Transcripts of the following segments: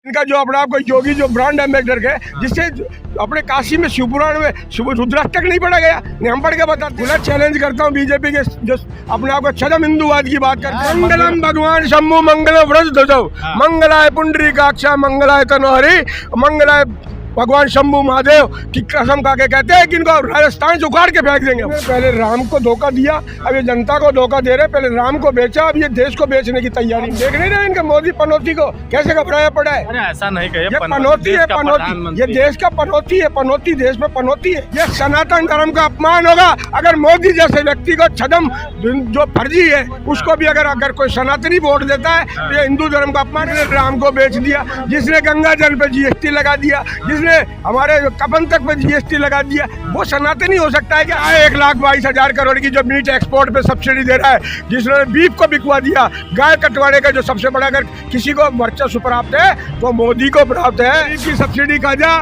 इनका जो अपने आप को योगी जो ब्रांड एम्बेसडर है, जिससे अपने काशी में शिवपुराण में रुद्राष्टक नहीं पढ़ा गया, हम पढ़ के बता खुला चैलेंज करता हूँ बीजेपी के जो अपने आप को छदम हिंदूवाद की बात करते हैं। मंगलम भगवान शंभु मंगल व्रज ध्वजौ मंगलाय पुंडरीकाक्षा मंगलाय तनोहरि मंगलाय भगवान शंभु महादेव की कसम खा के कहते हैं कि इनको राजस्थान से उखाड़ के फेंक देंगे। पहले राम को धोखा दिया, अब ये जनता को धोखा दे रहे। पहले राम को बेचा, अब ये देश को बेचने की तैयारी। देख नहीं रहे इनके मोदी पनौती को कैसे घबराया पड़ा है। अरे ऐसा नहीं कहिए, ये पनौती है, पनौती। ये देश का पनौती है, पनौती देश में पनौती है। ये सनातन धर्म का अपमान होगा अगर मोदी जैसे व्यक्ति को छदम जो फर्जी है उसको भी अगर कोई सनातनी वोट देता है तो ये हिंदू धर्म का अपमान। राम को बेच दिया, जिसने गंगा जल पे जीएसटी लगा दिया, जिसने हमारे कफन तक पे जीएसटी लगा दिया, वो सनातनी हो सकता है कि 1,22,000 करोड़ की जो मीट एक्सपोर्ट पे सब्सिडी दे रहा है, जिसने बीफ को बिकवा दिया, गाय कटवाने का जो सबसे बड़ा अगर किसी को वर्चस्व प्राप्त है तो मोदी को प्राप्त है। इसकी सब्सिडी खा जा,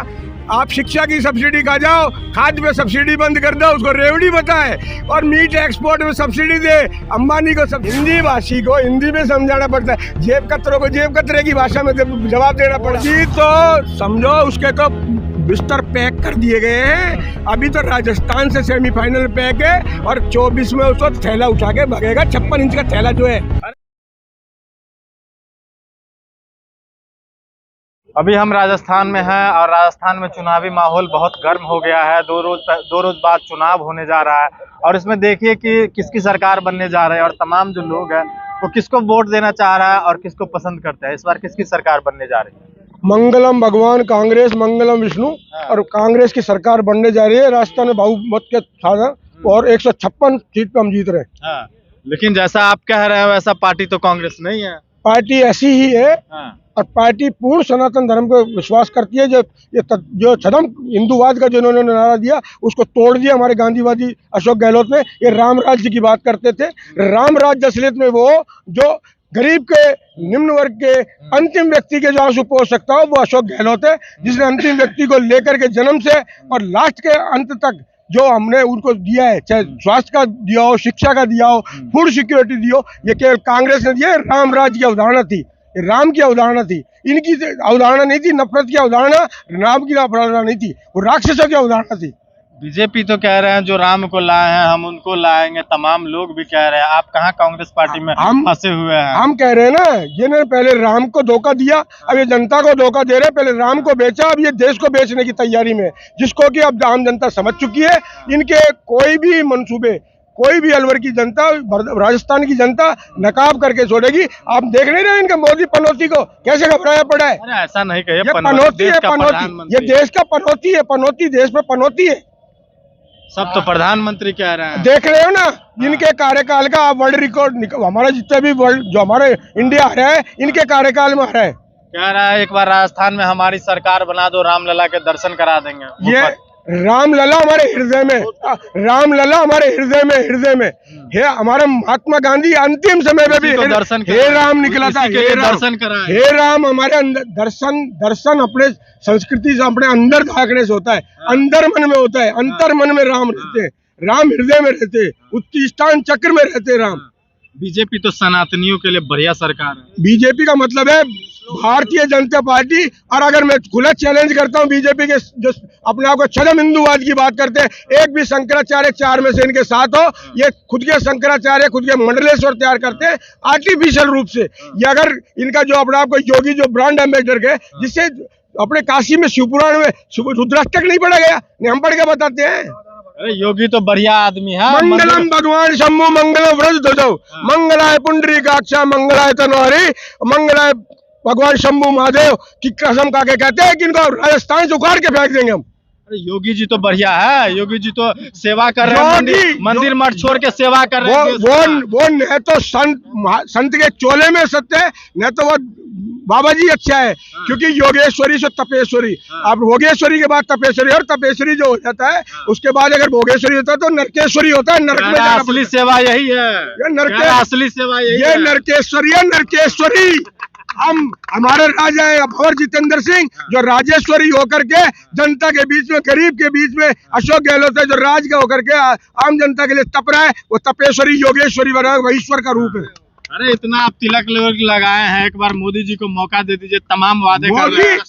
आप शिक्षा की सब्सिडी खा जाओ, खाद्य में सब्सिडी बंद कर दो, उसको रेवड़ी बताए, और मीट एक्सपोर्ट में सब्सिडी दे अंबानी को। सब हिंदी भाषी को हिंदी में समझाना पड़ता है, जेब कतरों को जेब कतरे की भाषा में जवाब देना पड़ता है। तो समझो उसके तो बिस्तर पैक कर दिए गए हैं। अभी तो राजस्थान से सेमीफाइनल पैक है और 24 में उसको थैला उठा के भगेगा, 56 इंच का थैला जो है। अभी हम राजस्थान में हैं और राजस्थान में चुनावी माहौल बहुत गर्म हो गया है। दो रोज बाद चुनाव होने जा रहा है और इसमें देखिए कि किसकी सरकार बनने जा रही है और तमाम जो लोग हैं वो किसको वोट देना चाह रहा है और किसको पसंद करते हैं। इस बार किसकी सरकार बनने जा रही है? मंगलम भगवान कांग्रेस, मंगलम विष्णु, और कांग्रेस की सरकार बनने जा रही है। राजस्थान में बहुमत के साथ और 156 सीट पे हम जीत रहे हैं। लेकिन जैसा आप कह रहे हैं वैसा पार्टी तो कांग्रेस नहीं है। पार्टी ऐसी ही है और पार्टी पूर्ण सनातन धर्म को विश्वास करती है। जो छदम हिंदूवाद का जिन्होंने नारा दिया उसको तोड़ दिया हमारे गांधीवादी अशोक गहलोत ने। ये राम राज्य की बात करते थे। राम राज्य असलियत में वो जो गरीब के, निम्न वर्ग के, अंतिम व्यक्ति के जो आंसू पोंछ सकता हो वो अशोक गहलोत है, जिसने अंतिम व्यक्ति को लेकर के जन्म से और लास्ट के अंत तक जो हमने उनको दिया है, चाहे स्वास्थ्य का दिया हो, शिक्षा का दिया हो, फूड सिक्योरिटी दी हो, ये केवल कांग्रेस ने दिया। राम राज्य की अवधारणा थी, राम की अवधारणा थी, इनकी अवधारणा नहीं थी। नफरत की अवधारणा, राम की अवधारणा नहीं थी, वो राक्षसों की अवधारणा थी। बीजेपी तो कह रहे हैं जो राम को लाए हैं हम उनको लाएंगे, तमाम लोग भी कह रहे हैं। आप कहाँ कांग्रेस पार्टी में फंसे हुए हैं? हम कह रहे हैं ना, ये पहले राम को धोखा दिया, अब ये जनता को धोखा दे रहे। पहले राम को बेचा, अब ये देश को बेचने की तैयारी में, जिसको कि अब आम जनता समझ चुकी है। इनके कोई भी मंसूबे, कोई भी अलवर की जनता, राजस्थान की जनता नकाब करके छोड़ेगी। आप देख नहीं रहे इनके मोदी पनौती को कैसे घबराया पड़ा है। अरे ऐसा नहीं कहिए, ये पनौती है, पनौती। ये देश का पनौती है, पनौती देश में पनौती है। सब तो प्रधानमंत्री कह रहे हैं। देख रहे हो ना इनके कार्यकाल का वर्ल्ड रिकॉर्ड, हमारा जितने भी वर्ल्ड जो हमारे इंडिया आ रहा है इनके कार्यकाल में आ रहा है। कह रहा है एक बार राजस्थान में हमारी सरकार बना दो, रामलला के दर्शन करा देंगे। ये रामलला हमारे हृदय में, रामलला हमारे हृदय में है। हमारे महात्मा गांधी अंतिम समय में भी दर्शन हे राम निकला था, दर्शन करा। हे राम हमारे अंदर दर्शन अपने संस्कृति से अपने अंदर झांकने से होता है, अंदर मन में होता है। अंतर मन में राम रहते हैं, राम हृदय में रहते हैं, उत्तिष्ठान चक्र में रहते हैं राम। बीजेपी तो सनातनियों के लिए बढ़िया सरकार है। बीजेपी का मतलब है भारतीय जनता पार्टी। और अगर मैं खुला चैलेंज करता हूं बीजेपी के जो अपने आप को छदम हिंदूवाद की बात करते हैं, एक भी शंकराचार्य 4 में से इनके साथ हो, ये खुद के शंकराचार्य, खुद के मंडलेश्वर तैयार करते हैं आर्टिफिशियल रूप से। ये अगर इनका जो अपने आप को योगी जो ब्रांड एम्बेसडर है, जिससे अपने काशी में शिवपुराण में रुद्राष्टक नहीं पढ़ा गया, हम पढ़ के बताते हैं। अरे योगी तो बढ़िया आदमी है। मंगलम भगवान शंभु मंगल व्रज ध्वजौ मंगलाय पुंडरीकाक्षा मंगलाय तनोहरि मंगलाय भगवान शंभु महादेव की कसम खा के कहते हैं कि इनको राजस्थान से उखाड़ के फेंक देंगे हम। अरे योगी जी तो बढ़िया है, योगी जी तो सेवा कर रहे हैं, मंदिर मठ छोड़ के सेवा कर रहे हैं। वो न तो संत के चोले में सत्य है, न तो वो बाबा जी अच्छा है। क्योंकि योगेश्वरी से तपेश्वरी, अब भोगेश्वरी के बाद तपेश्वरी, और तपेश्वरी जो हो जाता है उसके बाद अगर भोगेश्वरी होता है तो नरकेश्वरी होता है। नरक में असली सेवा यही है, असली सेवा यही है। नरकेश्वरी हम हमारे राजा है अमर जितेंद्र सिंह, जो राजेश्वरी होकर के जनता के बीच में, गरीब के बीच में, अशोक गहलोत है जो राज का होकर के आम जनता के लिए तप रहा है, वो तपेश्वरी योगेश्वरी बना, वह ईश्वर का रूप है। अरे इतना आप तिलक लगाए हैं, एक बार मोदी जी को मौका दे दीजिए, तमाम वादे कर रहे हैं।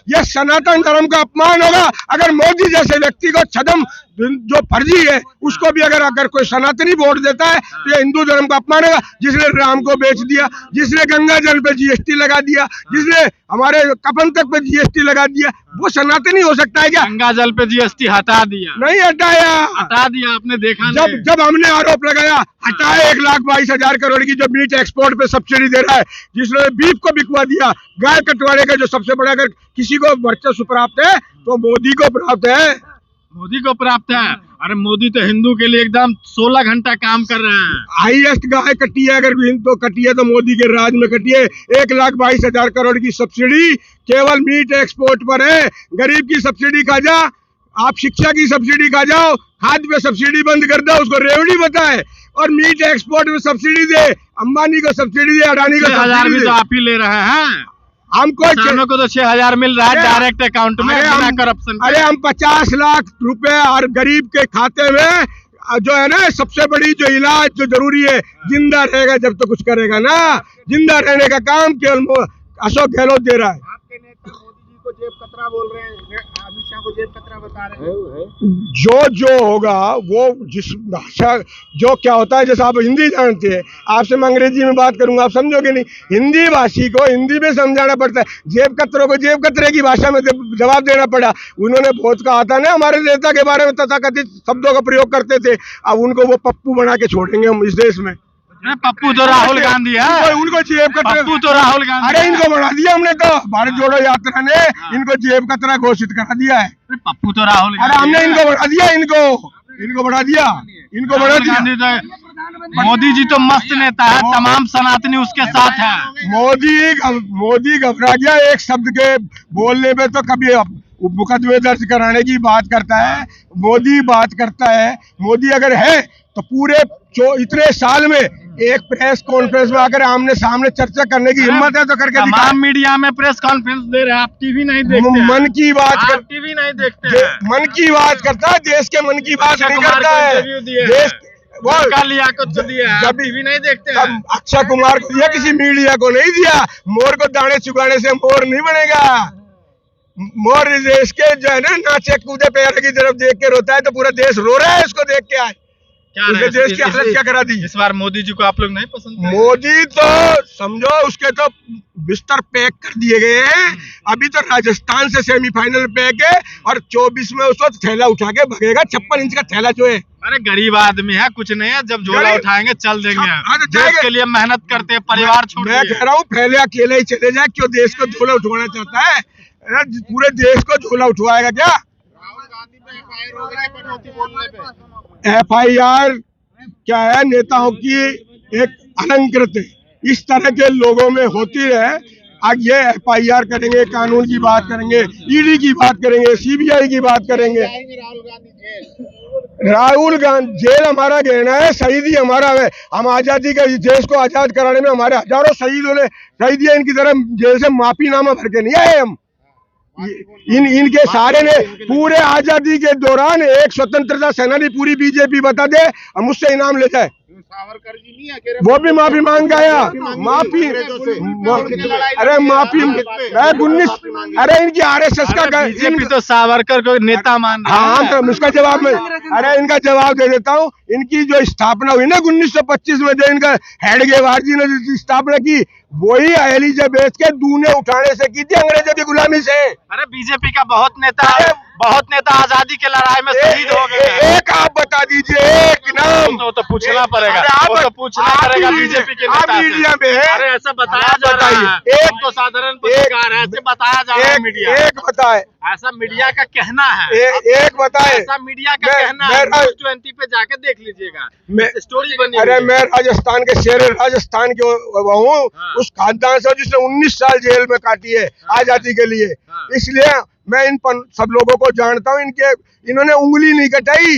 ये सनातन धर्म का अपमान होगा अगर मोदी जैसे व्यक्ति को छदम जो फर्जी है उसको भी अगर कोई सनातनी वोट देता है तो ये हिंदू धर्म का अपमान होगा। जिसने राम को बेच दिया, जिसने गंगा जल पे जीएसटी लगा दिया, जिसने हमारे कफन तक पे जीएसटी लगा दिया, वो सनातनी हो सकता है क्या? गंगा जल पे जीएसटी हटा दिया? नहीं हटाया, हटा दिया आपने देखा जब हमने आरोप लगाया हटाए 1,22,000 करोड़ की जो मीट एक्सपोर्ट पे सब्सिडी दे रहा है, जिसने बीफ को बिकवा दिया, गाय कटवाने का जो सबसे बड़ा अगर किसी को वर्चस्व प्राप्त है तो मोदी को प्राप्त है। मोदी को प्राप्त है। अरे मोदी तो हिंदू के लिए एकदम 16 घंटा काम कर रहे हैं। हाईएस्ट गाय कटी है, अगर तो कटी है तो मोदी के राज में कटी है। 1,22,000 करोड़ की सब्सिडी केवल मीट एक्सपोर्ट पर है। गरीब की सब्सिडी खा जा, आप शिक्षा की सब्सिडी खा जाओ, खाद पे सब्सिडी बंद कर दो, उसको रेवड़ी बताए, और मीट एक्सपोर्ट में सब्सिडी दे, अंबानी को सब्सिडी दे, अडानी को 6,000 भी तो आप ही ले रहे हैं। हमको किसानों को तो 6,000 मिल रहा है डायरेक्ट अकाउंट में बिना करप्शन के। अरे हम 50 लाख रुपए और गरीब के खाते में जो है ना, सबसे बड़ी जो इलाज जो जरूरी है, जिंदा रहेगा जब तो कुछ करेगा ना। जिंदा रहने का काम केवल अशोक गहलोत दे रहा है। आपके नेता मोदी जी को जेब कतरा बोल रहे हैं, अमित शाह को जेब कतरा बता रहे हैं। जो होगा वो जिस भाषा जो क्या होता है, जैसे आप हिंदी जानते हैं, आपसे मैं अंग्रेजी में बात करूंगा आप समझोगे नहीं। हिंदी भाषी को हिंदी में समझाना पड़ता है। जेब कतरों को जेब कतरे की भाषा में जवाब देना पड़ा। उन्होंने बहुत कहा था ना हमारे नेता के बारे में, तथाकथित शब्दों का प्रयोग करते थे। अब उनको वो पप्पू बना के छोड़ेंगे हम इस देश में। पप्पू तो राहुल गांधी है, उनको जेब कतरा, पप्पू तो राहुल गांधी। अरे इनको बढ़ा दिया हमने तो, भारत जोड़ो यात्रा ने इनको जेब कतरा घोषित करा दिया है। पप्पू तो राहुल, अरे हमने इनको बढ़ा दिया, इनको बढ़ा दिया, इनको बढ़ा दिया। मोदी जी तो मस्त नेता है, तमाम सनातनी उसके साथ है। मोदी घबरा गया एक शब्द के बोलने में, तो कभी मुकदमे दर्ज कराने की बात करता है। मोदी बात करता है, मोदी अगर है तो पूरे इतने साल में एक प्रेस कॉन्फ्रेंस में आकर आमने सामने चर्चा करने की हिम्मत है तो करके दिखा। तमाम मीडिया में प्रेस कॉन्फ्रेंस दे रहे हैं, आप टीवी नहीं देखते हैं। मन की बात आप टीवी नहीं देखते हैं। मन की बात करता है, देश के मन की बात नहीं करता है। देश जब टीवी नहीं देखते हैं। अक्षय कुमार को दिया, किसी मीडिया को नहीं दिया। मोर को दाने चुगाने से मोर नहीं बनेगा। मोर देश के जो है ना, नाचे कूदे पैर की तरफ देख के रोता है तो पूरा देश रो रहा है उसको देख के। आज देश की हालत क्या करा दी। इस बार मोदी जी को आप लोग नहीं पसंद? मोदी तो समझो उसके तो बिस्तर पैक कर दिए गए हैं। अभी तो राजस्थान से सेमीफाइनल पैक है और 24 में उसको थैला उठा के भगेगा। 56 इंच का थैला जो है। अरे गरीब आदमी है, कुछ नहीं है, जब झोला उठाएंगे चल देंगे। देश के लिए मेहनत करते हैं, परिवार छोड़। मैं कह रहा हूँ पहले अकेले ही चले जाए। क्यों देश को झोला उठवाना चाहता है? पूरे देश को झोला उठवाएगा क्या? राहुल गांधी पे FIR हो गया कटौती बोलने पे। FIR क्या है? नेताओं की एक अलंकृत इस तरह के लोगों में होती है। आज ये FIR करेंगे, कानून की बात करेंगे, ईडी की बात करेंगे, CBI की बात करेंगे। राहुल गांधी जेल हमारा गहना है, शहीदी हमारा है। हम आजादी का देश को आजाद कराने में हमारे हजारों शहीदों ने शहीद दिया। इनकी तरह जेल से माफीनामा भर के नहीं आए हम। इनके सारे ने पूरे आजादी के दौरान एक स्वतंत्रता सेनानी पूरी बीजेपी बता दे और मुझसे इनाम ले जाए। सावरकर जी नहीं है, वो भी माफी मांग गया। माफी, अरे माफी, 19, अरे इनकी RSS का बीजेपी तो सावरकर को नेता मान रहा है। हाँ, तो इसका जवाब में, अरे इनका जवाब दे देता हूँ। इनकी जो स्थापना हुई ना 1925 में, जो इनका हेडगेवार जी ने स्थापना की, वही एलिजाबेथ के दूने उठाने से की थी, अंग्रेजों की गुलामी से। अरे बीजेपी का बहुत नेता आजादी के लड़ाई में शहीद हो गए। एक आप बता दीजिए, एक नाम। तो पूछना पड़ेगा, तो पूछना पड़ेगा बीजेपी के नेता से। मीडिया में अरे ऐसा बताया जा रहा है, एक तो साधारण पत्रकार है, ऐसे बताया जा रहा है मीडिया। एक बताए, ऐसा मीडिया का कहना है। एक बताए, ऐसा मीडिया का कहना है। न्यूज़ 20 पे जाके देख लीजिएगा, स्टोरी बनी। अरे मैं राजस्थान के शेर राजस्थान के हूँ, उस खानदान से जिसने 19 साल जेल में काटी है आजादी के लिए। इसलिए मैं इन सब लोगों को जानता हूँ। इन्होंने उंगली नहीं कटाई।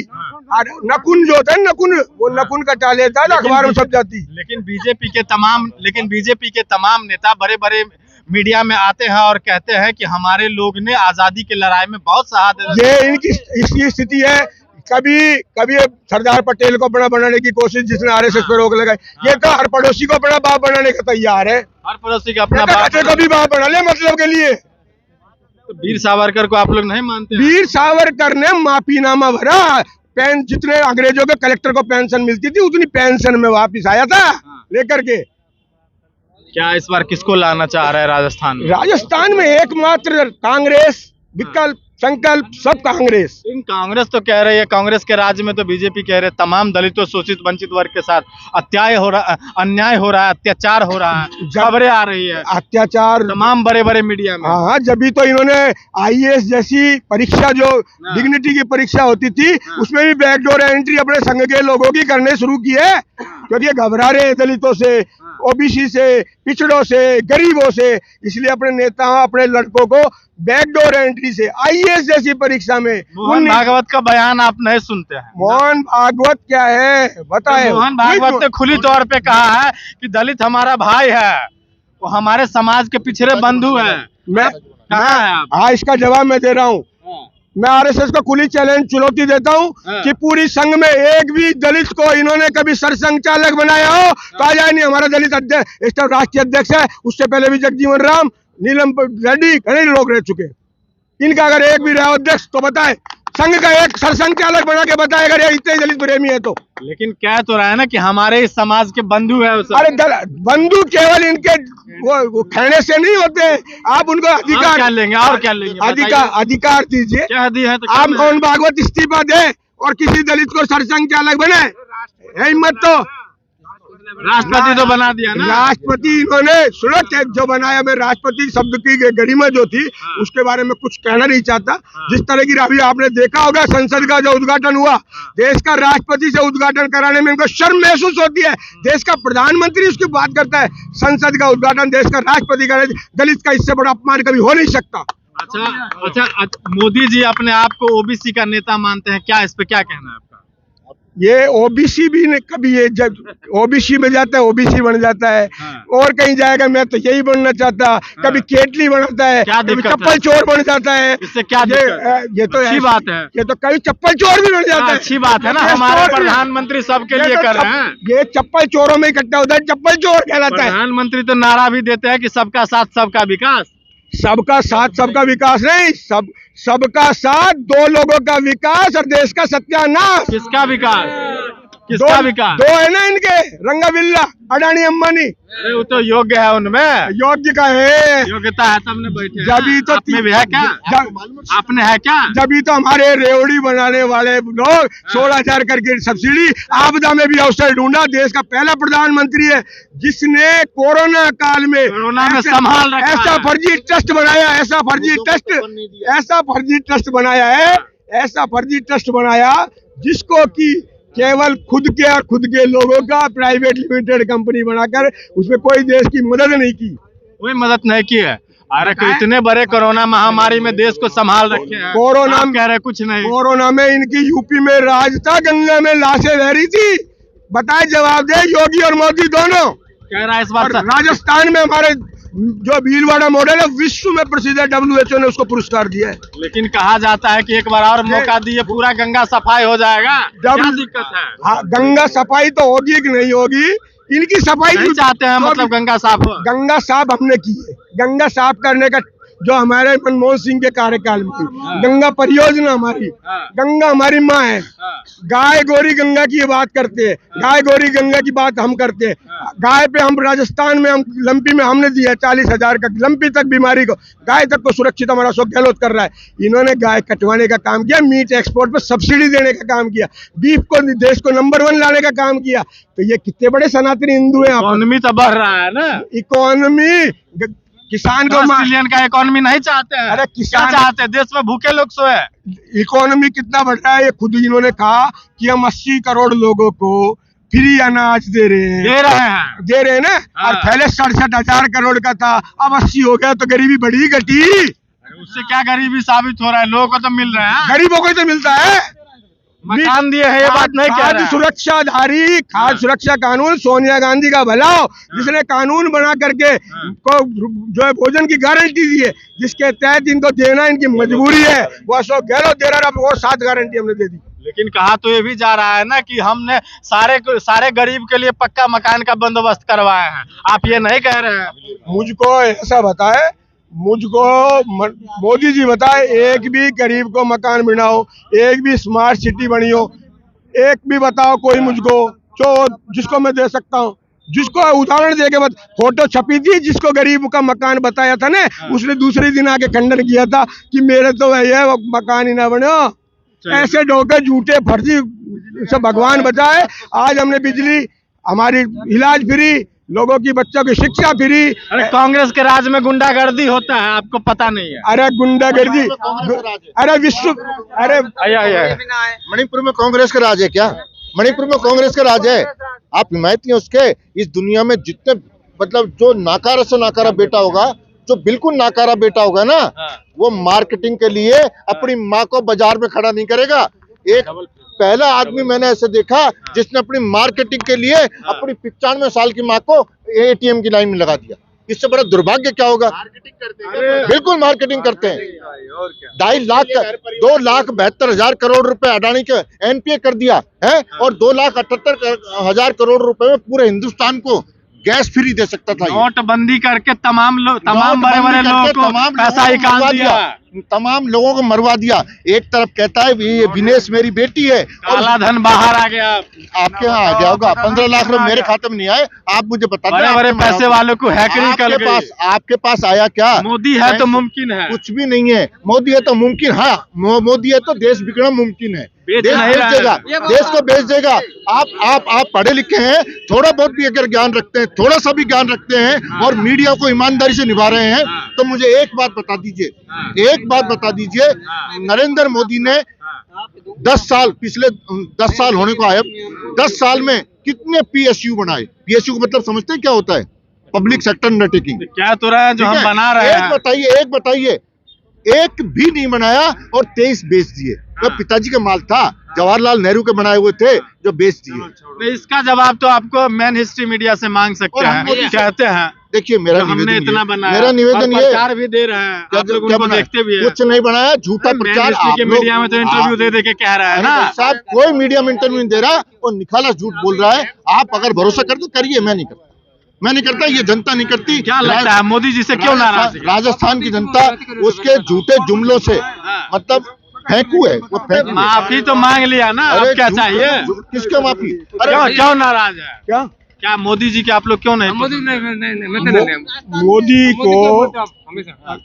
नकुन जो होता है, नकुन, वो नकुन कटा लेता है, अखबार में छप जाती। लेकिन बीजेपी के तमाम नेता बड़े बड़े मीडिया में आते हैं और कहते हैं कि हमारे लोग ने आजादी की लड़ाई में बहुत शहादत। ये इनकी स्थिति है। कभी कभी सरदार पटेल को अपना बनाने की कोशिश, जिसने आरएसएस पे रोक लगाई। ये तो हर पड़ोसी को अपना बाप बनाने का तैयार है, हर पड़ोसी का अपना ये तो बाप खतरे को भी बाप बना ले मतलब के लिए। तो वीर सावरकर को आप लोग नहीं मानते हैं? वीर सावरकर ने माफीनामा भरा, जितने अंग्रेजों के कलेक्टर को पेंशन मिलती थी उतनी पेंशन में वापिस आया था लेकर के। क्या इस बार किसको लाना चाह रहा है राजस्थान में? राजस्थान में एकमात्र कांग्रेस, विकल्प संकल्प सब कांग्रेस। लेकिन कांग्रेस तो कह रही है, कांग्रेस के राज्य में तो बीजेपी कह रहे तमाम दलितों, शोषित वंचित वर्ग के साथ अन्याय हो रहा है, अत्याचार हो रहा है, खबरें आ रही है अत्याचार तमाम बड़े बड़े मीडिया में। हाँ, जब तो इन्होंने आईएएस जैसी परीक्षा, जो डिग्निटी की परीक्षा होती थी, उसमें भी बैकडोर एंट्री अपने संघ के लोगों की करने शुरू की है, क्योंकि घबरा रहे हैं दलितों से, ओबीसी से, पिछड़ों से, गरीबों से। इसलिए अपने नेताओं, अपने लड़कों को बैकडोर एंट्री से आईएएस जैसी परीक्षा में। मोहन भागवत का बयान आप नहीं सुनते हैं? मोहन भागवत क्या है बताए? मोहन भागवत ने खुली तौर पे कहा है कि दलित हमारा भाई है, वो हमारे समाज के पिछड़े बंधु है। कहाँ है आप? हाँ, इसका जवाब मैं दे रहा हूँ। मैं आरएसएस को खुली चैलेंज, चुनौती देता हूँ कि पूरी संघ में एक भी दलित को इन्होंने कभी सरसंघ चालक बनाया हो तो आ जाए। नहीं, हमारा दलित अध्यक्ष, राष्ट्रीय अध्यक्ष है, उससे पहले भी जगजीवन राम, नीलम रेड्डी, कई लोग रह चुके। इनका अगर एक भी रहा अध्यक्ष तो बताए, संघ का एक सरसंघ चालक बना के बताए अगर इतने दलित प्रेमी है तो। लेकिन कह तो रहा है ना कि हमारे इस समाज के बंधु है। अरे बंधु केवल इनके वो कहने से नहीं होते, आप उनको अधिकार क्या लेंगे और क्या लेंगे? अधिकार दीजिए। क्या दिए हैं तो आप मोहन भागवत इस्तीफा दे और किसी दलित को सरसंघ चालक बनाए, हिम्मत तो राष्ट्रपति तो बना दिया ना। राष्ट्रपति इन्होंने सुनो, जो बनाया, मैं राष्ट्रपति शब्द की गरिमा जो थी उसके बारे में कुछ कहना नहीं चाहता। जिस तरह की अभी आपने देखा होगा संसद का जो उद्घाटन हुआ, देश का राष्ट्रपति से उद्घाटन कराने में इनको शर्म महसूस होती है। देश का प्रधानमंत्री उसकी बात करता है, संसद का उद्घाटन देश का राष्ट्रपति का, दलित का इससे बड़ा अपमान कभी हो नहीं सकता। अच्छा, मोदी जी अपने आप को ओबीसी का नेता मानते हैं, क्या इस पे क्या कहना है आपका? ये ओबीसी भी ने कभी, ये जब ओबीसी में जाता है ओबीसी बन जाता है, और कहीं जाएगा मैं तो यही बनना चाहता, कभी केटली बनाता है, कभी चप्पल चोर बन जाता है। इससे क्या ये तो अच्छी बात है, ये तो कभी चप्पल चोर भी बन जाता है। अच्छी बात है ना, हमारे प्रधानमंत्री सबके लिए कर रहे हैं। ये चप्पल चोरों में इकट्ठा होता है, चप्पल चोर कहलाता है। प्रधानमंत्री तो नारा भी देते हैं कि सबका साथ सबका विकास। सबका साथ सबका विकास नहीं, सबका साथ, दो लोगों का विकास और देश का सत्यानाश। किसका विकास? किसका विकास? दो है ना इनके, रंगा बिल्ला, अडानी अंबानी। अरे वो तो योग्य है, उनमें योग्य का है, योग्यता है तब ने बैठे। जब तो आपने भी है क्या? आपने है क्या? जब तो हमारे रेवड़ी बनाने वाले लोग 16,000 करके सब्सिडी, आपदा में भी अवसर ढूंढा। देश का पहला प्रधानमंत्री है जिसने कोरोना काल में संभाल रखा, ऐसा फर्जी ट्रस्ट बनाया, ऐसा फर्जी ट्रस्ट बनाया जिसको कि केवल खुद के और खुद के लोगों का प्राइवेट लिमिटेड कंपनी बनाकर उसमें कोई देश की मदद नहीं की। कोई मदद नहीं की है। अरे इतने बड़े कोरोना महामारी में देश को संभाल रखे हैं, कोरोना कह रहे कुछ नहीं। कोरोना में इनकी यूपी में राज था, गंगा में लाशें बह रही थी। बताए, जवाब दे योगी और मोदी दोनों। कह रहा है इस बार राजस्थान में हमारे जो भीलवाड़ा मॉडल है विश्व में प्रसिद्ध है, WHO ने उसको पुरस्कार दिया है। लेकिन कहा जाता है कि एक बार और मौका दिए पूरा गंगा सफाई हो जाएगा। क्या दिक्कत है? हाँ, गंगा सफाई तो होगी कि नहीं होगी, इनकी सफाई नहीं चाहते हैं, मतलब गंगा साफ हो। गंगा साफ हमने की है। गंगा साफ करने का जो हमारे मनमोहन सिंह के कार्यकाल में थी, गंगा परियोजना हमारी, गंगा हमारी माँ है। गाय गोरी गंगा की बात करते हैं, गाय गोरी गंगा की बात हम करते हैं। गाय पे हम राजस्थान में, हम लंपी में हमने दिया 40,000 का, लंपी तक बीमारी को, गाय तक को सुरक्षित हमारा अशोक गहलोत कर रहा है। इन्होंने गाय कटवाने का काम किया, मीट एक्सपोर्ट पर सब्सिडी देने का काम किया, बीफ को देश को नंबर 1 लाने का काम किया। तो ये कितने बड़े सनातनी हिंदू हैं। इकोनॉमी तो बढ़ रहा है ना, इकोनॉमी, किसान को मिलियन का इकोनॉमी नहीं चाहते हैं। अरे किसान चाहते हैं, देश में भूखे लोग सोए। इकोनॉमी कितना बढ़ रहा है, ये खुद इन्होंने कहा कि हम 80 करोड़ लोगों को फ्री अनाज दे रहे हैं ना। और पहले 67,000 करोड़ का था, अब 80 हो गया, तो गरीबी बढ़ी घटी? उससे क्या गरीबी साबित हो रहा है? लोगों को तो मिल रहा है, गरीबों को तो मिलता है। मकान दिए है, ये बात नहीं कह रहा है। सुरक्षाधारी खाद्य सुरक्षा कानून सोनिया गांधी का भला हो, जिसने कानून बना करके को जो है भोजन की गारंटी दी है, जिसके तहत इनको देना इनकी मजबूरी है, वो अशोक गहलोत दे रहा है। और 7 गारंटी हमने दे दी। लेकिन कहा तो ये भी जा रहा है ना कि हमने सारे गरीब के लिए पक्का मकान का बंदोबस्त करवाया है, आप ये नहीं कह रहे हैं? मुझको ऐसा बताए, मुझको मोदी जी बताए, एक भी गरीब को मकान बनाओ, एक भी स्मार्ट सिटी बनी हो, एक भी बताओ कोई मुझको जो जिसको मैं दे सकता हूँ। जिसको उदाहरण दे के बाद फोटो छपी थी, जिसको गरीब का मकान बताया था ना, उसने दूसरे दिन आके खंडन किया था कि मेरे तो भैया मकान ही ना बनो। ऐसे डोके झूठे फर्जी से भगवान बचाए। आज हमने बिजली, हमारी इलाज फ्री, लोगों की बच्चों की शिक्षा फ्री। अरे कांग्रेस के राज में गुंडागर्दी होता है, आपको पता नहीं है? अरे गुंडागर्दी, अरे विश्व, अरे मणिपुर में कांग्रेस का राज है क्या? मणिपुर में कांग्रेस का राज है। आप हिमायती हैं उसके। इस दुनिया में जितने मतलब जो नाकारा से नाकारा बेटा होगा, जो बिल्कुल नाकारा बेटा होगा ना, वो मार्केटिंग के लिए अपनी माँ को बाजार में खड़ा नहीं करेगा। एक पहला आदमी मैंने ऐसे देखा जिसने अपनी मार्केटिंग के लिए अपनी 95 साल की माँ को एटीएम की लाइन में लगा दिया। इससे बड़ा दुर्भाग्य क्या होगा? बिल्कुल मार्केटिंग करते हैं। 2,72,72,000 करोड़ रुपए अडानी के एनपीए कर दिया है, और 2,78,000 करोड़ रुपए में पूरे हिंदुस्तान को गैस फ्री दे सकता था। नोटबंदी करके तमाम बड़े बड़े लोगों को पैसा निकाल दिया, तमाम लोगों को मरवा दिया। एक तरफ कहता है ये विनेश मेरी बेटी है, काला धन बाहर आ गया। आपके यहाँ आ गया होगा। 15 लाख रुपए मेरे खाते में नहीं आए, आप मुझे बता दें। बड़े बड़े पैसे वालों को हैकरी कर गई। आपके पास आया क्या? मोदी है तो मुमकिन है? कुछ भी नहीं है। मोदी है तो मुमकिन, हाँ मोदी है तो देश बिगड़ना मुमकिन है। देश बेच देगा, देश को बेच देगा। आप पढ़े लिखे हैं, थोड़ा बहुत भी अगर ज्ञान रखते हैं, थोड़ा सा भी ज्ञान रखते हैं और मीडिया को ईमानदारी से निभा रहे हैं, तो मुझे एक बात बता दीजिए, नरेंद्र मोदी ने 10 साल, पिछले 10 साल होने को आए, 10 साल में कितने पीएसयू बनाए? पीएसयू को मतलब समझते हैं क्या होता है? Public sector undertaking. क्या तो रहा है जो हम बना रहे हैं? एक बताइए, एक भी नहीं बनाया और 23 बेच दिए। तो पिताजी का माल था, जवाहरलाल नेहरू के बनाए हुए थे, जो बेच दिए। इसका जवाब तो आपको मेन हिस्ट्री मीडिया से मांग सकते हैं। कहते हैं देखिए मेरा हमने इतना बनाया, मेरा निवेदन ये प्रचार भी दे रहे हैं, आप लोग उनको देखते भी हैं। कुछ नहीं बनाया, झूठा प्रचार। मीडिया में तो इंटरव्यू दे के कह रहा है ना साहब, कोई मीडिया में इंटरव्यू नहीं दे रहा, वो निखाला झूठ बोल रहा है। आप अगर भरोसा करते करिए, मैं नहीं करता, ये जनता नहीं करती। क्या लगता है मोदी जी से क्यों नाराज? राजस्थान की जनता उसके झूठे जुमलों से मतलब फेंकू है, वो फेंक। माफी तो मांग लिया ना, अब क्या चाहिए? किसके माफी? क्यों नाराज है? क्या मोदी जी के आप लोग क्यों नहीं?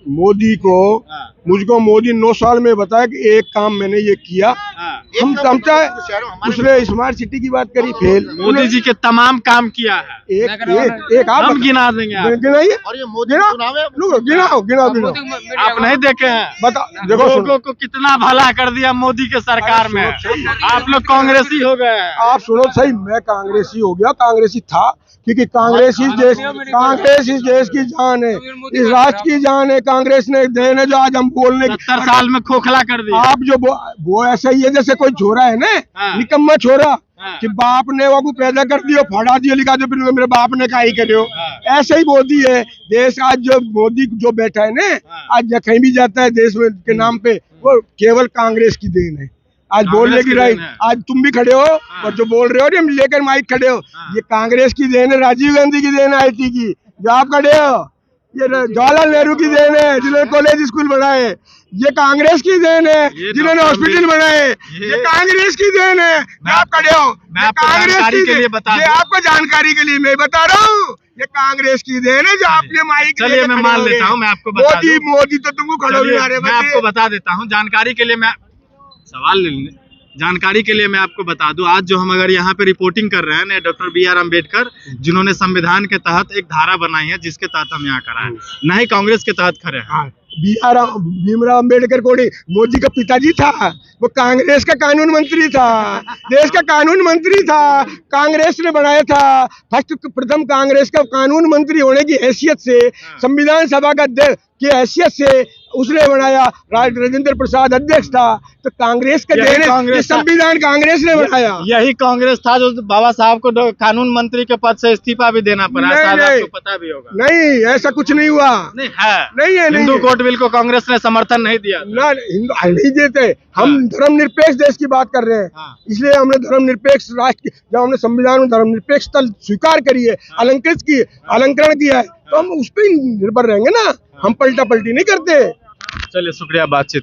मोदी को मुझको मोदी 9 साल में बताया कि एक काम मैंने ये किया। हम समझा उसने स्मार्ट सिटी की बात करी, फेल। मोदी जी के तमाम काम किया है। एक हम गिना देंगे, गिनाइए। और ये मोदी गिनाओ। आप नहीं देखे हैं? बता, देखो लोगों को कितना भला कर दिया मोदी के सरकार में। आप लोग कांग्रेसी हो गए। आप सुनो सही, मैं कांग्रेसी हो गया, कांग्रेसी था, क्योंकि कांग्रेस इस देश की जान है, इस राष्ट्र की जान है। कांग्रेस ने देन है जो आज हम बोलने 70 साल में खोखला कर दिया। आप जो वो ऐसा ही है जैसे कोई छोरा है ना, निकम्मा छोरा, कि बाप ने वो पैदा कर दियो, फड़ा दियो, लिखा दो, फिर मेरे बाप ने का ही करो। ऐसे ही मोदी है। देश आज जो मोदी जो बैठा है ना, आज कहीं भी जाता है देश में के नाम पे, वो केवल कांग्रेस की देन है। आज बोलने की राइट, आज तुम भी खड़े हो और जो बोल रहे हो ना, लेकर माइक खड़े हो, ये कांग्रेस की देन है, राजीव गांधी की देन है, IT की, जो आप खड़े हो, ये जवाहरलाल नेहरू की देन है जिन्होंने कॉलेज स्कूल बनाए, ये कांग्रेस की देन है जिन्होंने हॉस्पिटल बनाए, ये कांग्रेस की देन है। आप खड़े हो, कांग्रेस के लिए बता, ये आपको जानकारी के लिए मैं बता रहा हूँ, ये कांग्रेस की देन है जो आपने माइक। चलिए मैं मान लेता हूँ, मैं आपको मोदी तो तुमको खड़ो भी मारे। मैं आपको बता देता हूँ, जानकारी के लिए मैं सवाल ले लेंगे। जानकारी के लिए मैं आपको बता दूं, आज जो हम अगर यहाँ पे रिपोर्टिंग कर रहे हैं ना, डॉक्टर BR अम्बेडकर जिन्होंने संविधान के तहत एक धारा बनाई है, जिसके तहत हम यहाँ खड़ा है, न ही कांग्रेस के तहत खड़े हैं। भीमराव अम्बेडकर को मोदी का पिताजी था, वो कांग्रेस का कानून मंत्री था, देश का कानून मंत्री था, कांग्रेस ने बनाया था। प्रथम कांग्रेस का कानून मंत्री होने की हैसियत से, संविधान सभा का की हैसियत से उसने बनाया, राजेंद्र प्रसाद अध्यक्ष था, तो कांग्रेस का यही देन है, कांग्रेस ये संविधान कांग्रेस ने बनाया। यही कांग्रेस था जो बाबा साहब को कानून मंत्री के पद से इस्तीफा भी देना पड़ा, नहीं, शायद नहीं। आपको पता भी होगा। नहीं, ऐसा कुछ नहीं हुआ। नहीं है, नहीं है, नहीं हिंदू है। कोर्ट बिल को कांग्रेस ने समर्थन नहीं दिया। ना हिंदू नहीं देते, हम धर्मनिरपेक्ष देश की बात कर रहे हैं, हाँ। इसलिए हमने धर्मनिरपेक्ष राष्ट्र जब हमने संविधान में धर्मनिरपेक्षता स्वीकार करी है, अलंकृत की अलंकरण किया है, तो हम उस पर ही निर्भर रहेंगे ना, हम पलटा पलटी नहीं करते। चलिए, शुक्रिया बातचीत